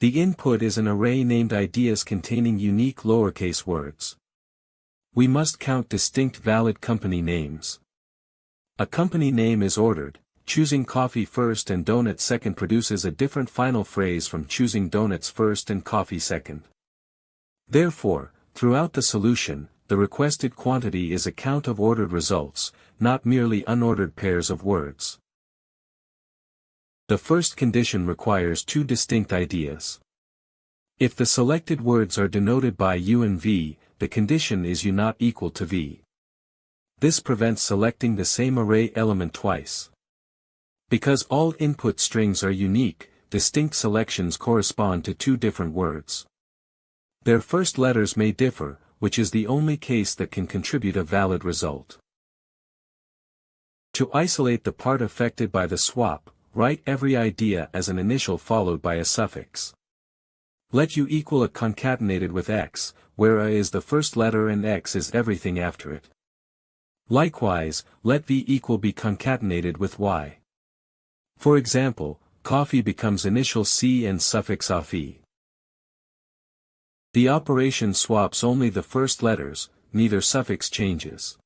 The input is an array named ideas containing unique lowercase words. We must count distinct valid company names. A company name is ordered. Choosing coffee first and donuts second produces a different final phrase from choosing donuts first and coffee second. Therefore, throughout the solution, the requested quantity is a count of ordered results, not merely unordered pairs of words. The first condition requires two distinct ideas. If the selected words are denoted by U and V, the condition is U not equal to V. This prevents selecting the same array element twice. Because all input strings are unique, distinct selections correspond to two different words. Their first letters may differ, which is the only case that can contribute a valid result. To isolate the part affected by the swap, write every idea as an initial followed by a suffix. Let U equal a concatenated with X, where A is the first letter and X is everything after it. Likewise, let V equal be concatenated with Y. For example, coffee becomes initial C and suffix of E. The operation swaps only the first letters, neither suffix changes.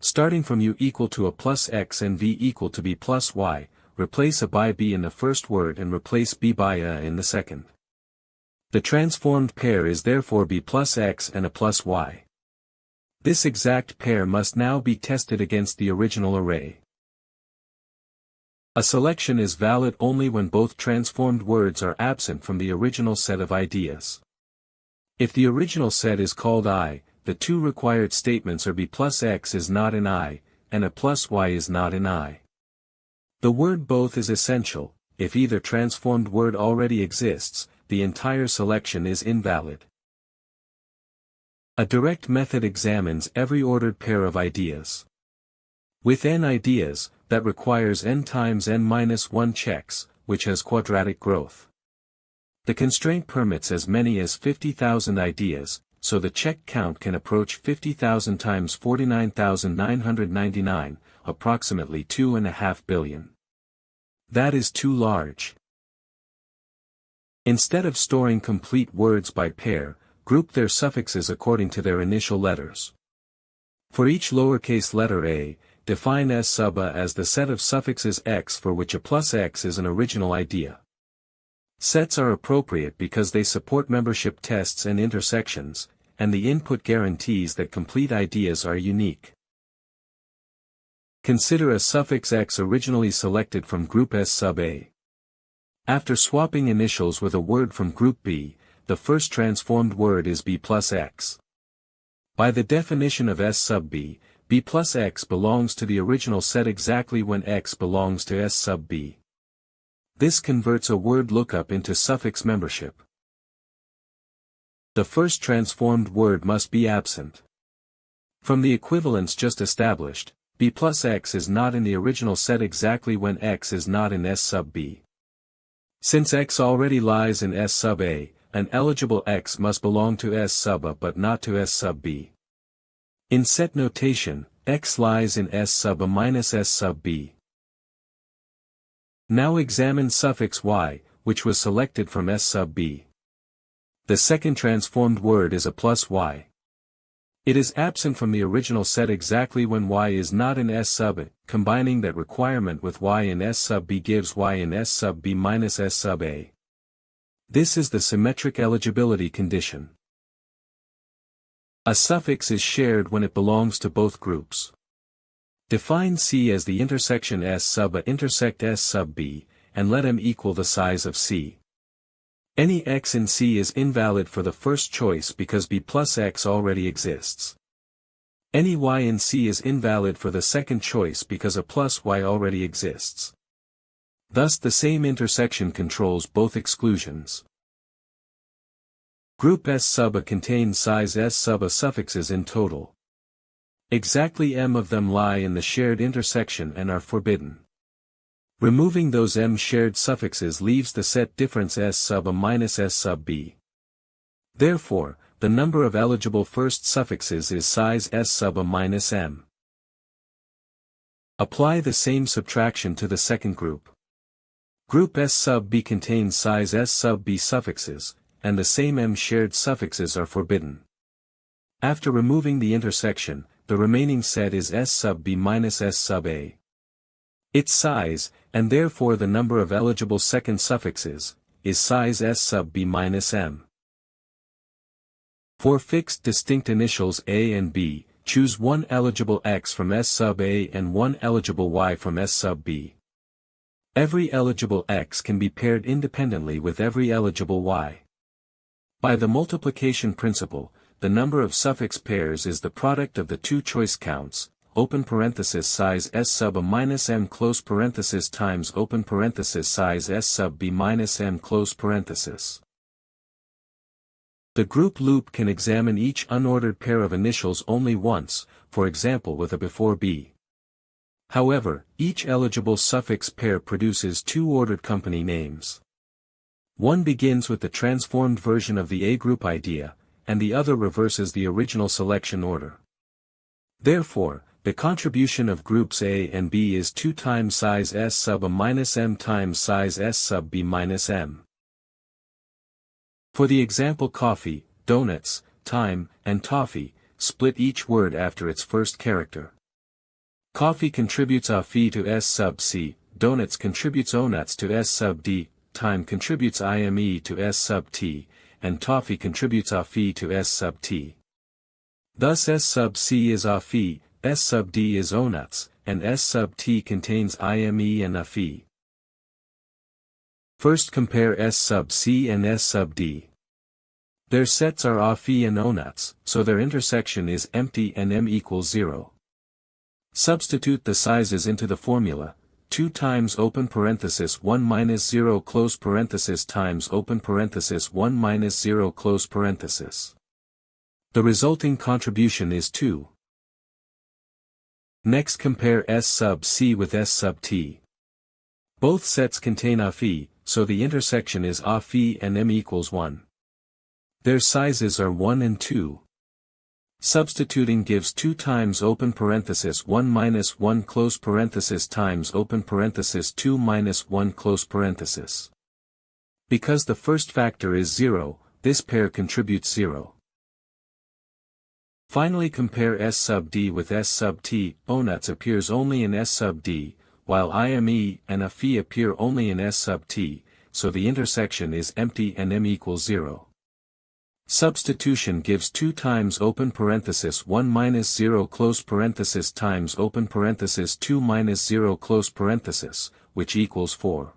Starting from U equal to a plus X and V equal to B plus Y, replace A by B in the first word and replace B by A in the second. The transformed pair is therefore B plus X and A plus Y. This exact pair must now be tested against the original array. A selection is valid only when both transformed words are absent from the original set of ideas. If the original set is called I, the two required statements are B plus X is not in I, and A plus Y is not in I. The word both is essential. If either transformed word already exists, the entire selection is invalid. A direct method examines every ordered pair of ideas. With n ideas, that requires n times n-1 checks, which has quadratic growth. The constraint permits as many as 50,000 ideas, so the check count can approach 50,000 times 49,999, approximately 2.5 billion. That is too large. Instead of storing complete words by pair, group their suffixes according to their initial letters. For each lowercase letter A, define S sub A as the set of suffixes X for which A plus X is an original idea. Sets are appropriate because they support membership tests and intersections, and the input guarantees that complete ideas are unique. Consider a suffix X originally selected from group S sub A. After swapping initials with a word from group B, the first transformed word is B plus X. By the definition of S sub B, B plus X belongs to the original set exactly when X belongs to S sub B. This converts a word lookup into suffix membership. The first transformed word must be absent. From the equivalence just established, B plus X is not in the original set exactly when X is not in S sub B. Since X already lies in S sub A, an eligible X must belong to S sub A but not to S sub B. In set notation, X lies in S sub A minus S sub B. Now examine suffix Y, which was selected from S sub B. The second transformed word is A plus Y. It is absent from the original set exactly when Y is not in S sub A. Combining that requirement with Y in S sub B gives Y in S sub B minus S sub A. This is the symmetric eligibility condition. A suffix is shared when it belongs to both groups. Define C as the intersection S sub A intersect S sub B, and let M equal the size of C. Any X in C is invalid for the first choice because B plus X already exists. Any Y in C is invalid for the second choice because A plus Y already exists. Thus the same intersection controls both exclusions. Group S sub A contains size S sub A suffixes in total. Exactly M of them lie in the shared intersection and are forbidden. Removing those M shared suffixes leaves the set difference S sub A minus S sub B. Therefore, the number of eligible first suffixes is size S sub A minus M. Apply the same subtraction to the second group. Group S sub B contains size S sub B suffixes, and the same M shared suffixes are forbidden. After removing the intersection, the remaining set is S sub B minus S sub A. Its size, and therefore the number of eligible second suffixes, is size S sub B minus M. For fixed distinct initials A and B, choose one eligible X from S sub A and one eligible Y from S sub B. Every eligible X can be paired independently with every eligible Y. By the multiplication principle, the number of suffix pairs is the product of the two choice counts, open parenthesis size S sub A minus M close parenthesis times open parenthesis size S sub B minus M close parenthesis. The group loop can examine each unordered pair of initials only once, for example with a before B. However, each eligible suffix pair produces two ordered company names. One begins with the transformed version of the A group idea, and the other reverses the original selection order. Therefore, the contribution of groups A and B is 2 times size S sub A minus M times size S sub B minus M. For the example coffee, donuts, time, and toffee, split each word after its first character. Coffee contributes a fee to S sub C, donuts contributes onuts to S sub D, time contributes IME to S sub T, and toffee contributes a fee to S sub T. Thus S sub C is a fee, S sub D is onuts, and S sub T contains IME and a fee. First compare S sub C and S sub D. Their sets are a fee and onuts, so their intersection is empty and M equals 0. Substitute the sizes into the formula, 2 times open parenthesis 1 minus 0 close parenthesis times open parenthesis 1 minus 0 close parenthesis. The resulting contribution is 2. Next compare S sub C with S sub T. Both sets contain a fee, so the intersection is a fee and M equals 1. Their sizes are 1 and 2. Substituting gives 2 times open parenthesis 1 minus 1 close parenthesis times open parenthesis 2 minus 1 close parenthesis. Because the first factor is 0, this pair contributes 0. Finally compare S sub D with S sub T. Onuts appears only in S sub D, while IME and a fee appear only in S sub T, so the intersection is empty and M equals 0. Substitution gives 2 times open parenthesis 1 minus 0 close parenthesis times open parenthesis 2 minus 0 close parenthesis, which equals 4.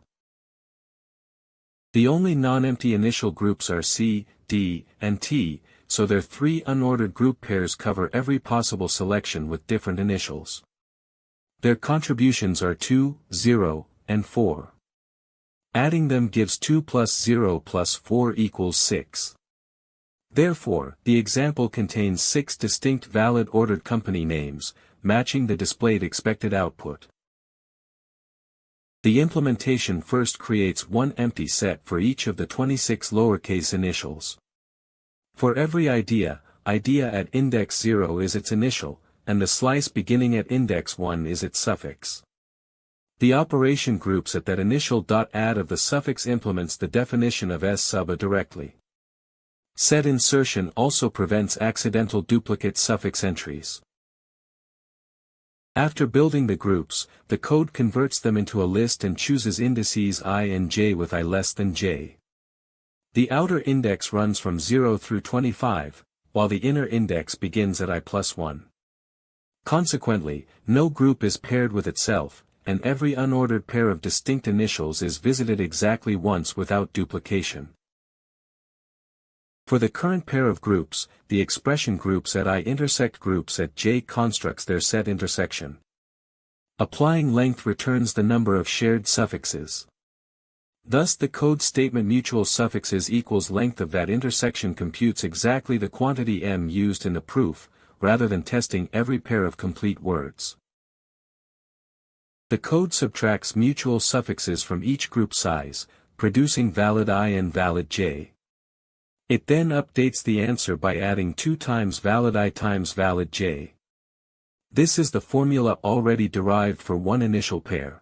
The only non-empty initial groups are C, D, and T, so their 3 unordered group pairs cover every possible selection with different initials. Their contributions are 2, 0, and 4. Adding them gives 2 plus 0 plus 4 equals 6. Therefore, the example contains 6 distinct valid ordered company names, matching the displayed expected output. The implementation first creates one empty set for each of the 26 lowercase initials. For every idea at index 0 is its initial, and the slice beginning at index 1 is its suffix. The operation groups at that initial. Add of the suffix implements the definition of S sub A directly. Set insertion also prevents accidental duplicate suffix entries. After building the groups, the code converts them into a list and chooses indices I and j with I less than j. The outer index runs from 0 through 25, while the inner index begins at I plus 1. Consequently, no group is paired with itself, and every unordered pair of distinct initials is visited exactly once without duplication. For the current pair of groups, the expression groups at I intersect groups at j constructs their set intersection. Applying length returns the number of shared suffixes. Thus the code statement mutual suffixes equals length of that intersection computes exactly the quantity m used in the proof, rather than testing every pair of complete words. The code subtracts mutual suffixes from each group size, producing valid I and valid j. It then updates the answer by adding 2 times valid I times valid j. This is the formula already derived for one initial pair.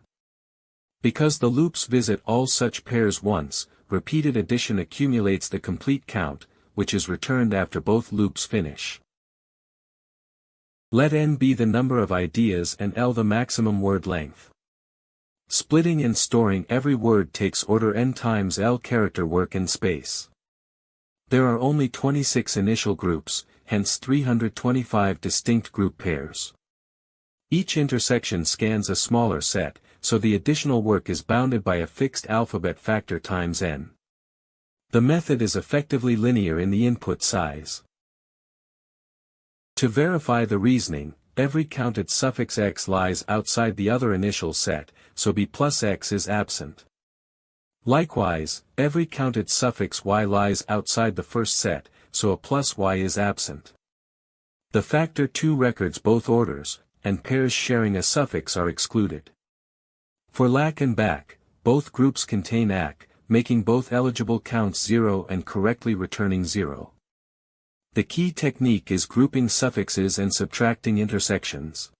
Because the loops visit all such pairs once, repeated addition accumulates the complete count, which is returned after both loops finish. Let n be the number of ideas and L the maximum word length. Splitting and storing every word takes order n times L character work and space. There are only 26 initial groups, hence 325 distinct group pairs. Each intersection scans a smaller set, so the additional work is bounded by a fixed alphabet factor times n. The method is effectively linear in the input size. To verify the reasoning, every counted suffix x lies outside the other initial set, so b plus x is absent. Likewise, every counted suffix y lies outside the first set, so a plus y is absent. The factor 2 records both orders, and pairs sharing a suffix are excluded. For lac and bac, both groups contain ac, making both eligible counts 0 and correctly returning 0. The key technique is grouping suffixes and subtracting intersections.